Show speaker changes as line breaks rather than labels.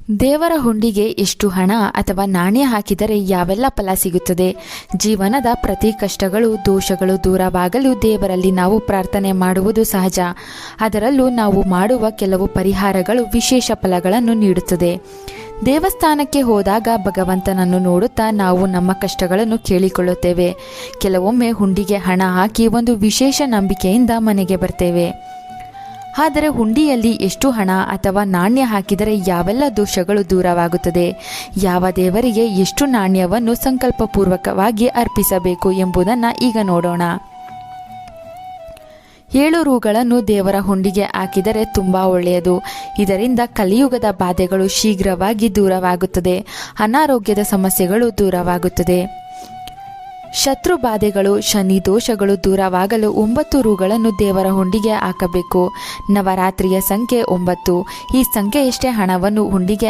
ದೇವರ ಹುಂಡಿಗೆ ಎಷ್ಟು ಹಣ ಅಥವಾ ನಾಣ್ಯ ಹಾಕಿದರೆ ಯಾವೆಲ್ಲ ಫಲ ಸಿಗುತ್ತದೆ? ಜೀವನದ ಪ್ರತಿ ಕಷ್ಟಗಳು, ದೋಷಗಳು ದೂರವಾಗಲು ದೇವರಲ್ಲಿ ನಾವು ಪ್ರಾರ್ಥನೆ ಮಾಡುವುದು ಸಹಜ. ಅದರಲ್ಲೂ ನಾವು ಮಾಡುವ ಕೆಲವು ಪರಿಹಾರಗಳು ವಿಶೇಷ ಫಲಗಳನ್ನು ನೀಡುತ್ತದೆ. ದೇವಸ್ಥಾನಕ್ಕೆ ಹೋದಾಗ ಭಗವಂತನನ್ನು ನೋಡುತ್ತಾ ನಾವು ನಮ್ಮ ಕಷ್ಟಗಳನ್ನು ಕೇಳಿಕೊಳ್ಳುತ್ತೇವೆ. ಕೆಲವೊಮ್ಮೆ ಹುಂಡಿಗೆ ಹಣ ಹಾಕಿ ಒಂದು ವಿಶೇಷ ನಂಬಿಕೆಯಿಂದ ಮನೆಗೆ ಬರ್ತೇವೆ. ಆದರೆ ಹುಂಡಿಯಲ್ಲಿ ಎಷ್ಟು ಹಣ ಅಥವಾ ನಾಣ್ಯ ಹಾಕಿದರೆ ಯಾವೆಲ್ಲ ದೋಷಗಳು ದೂರವಾಗುತ್ತದೆ? ಯಾವ ದೇವರಿಗೆ ಎಷ್ಟು ನಾಣ್ಯವನ್ನು ಸಂಕಲ್ಪಪೂರ್ವಕವಾಗಿ ಅರ್ಪಿಸಬೇಕು ಎಂಬುದನ್ನು ಈಗ ನೋಡೋಣ. 7 ರೂಗಳನ್ನು ದೇವರ ಹುಂಡಿಗೆ ಹಾಕಿದರೆ ತುಂಬ ಒಳ್ಳೆಯದು. ಇದರಿಂದ ಕಲಿಯುಗದ ಬಾಧೆಗಳು ಶೀಘ್ರವಾಗಿ ದೂರವಾಗುತ್ತದೆ. ಅನಾರೋಗ್ಯದ ಸಮಸ್ಯೆಗಳು ದೂರವಾಗುತ್ತದೆ. ಶತ್ರು ಬಾಧೆಗಳು, ಶನಿ ದೋಷಗಳು ದೂರವಾಗಲು 9 ರೂಗಳನ್ನು ದೇವರ ಹುಂಡಿಗೆ ಹಾಕಬೇಕು. ನವರಾತ್ರಿಯ ಸಂಖ್ಯೆ 9. ಈ ಸಂಖ್ಯೆಯಷ್ಟೇ ಹಣವನ್ನು ಹುಂಡಿಗೆ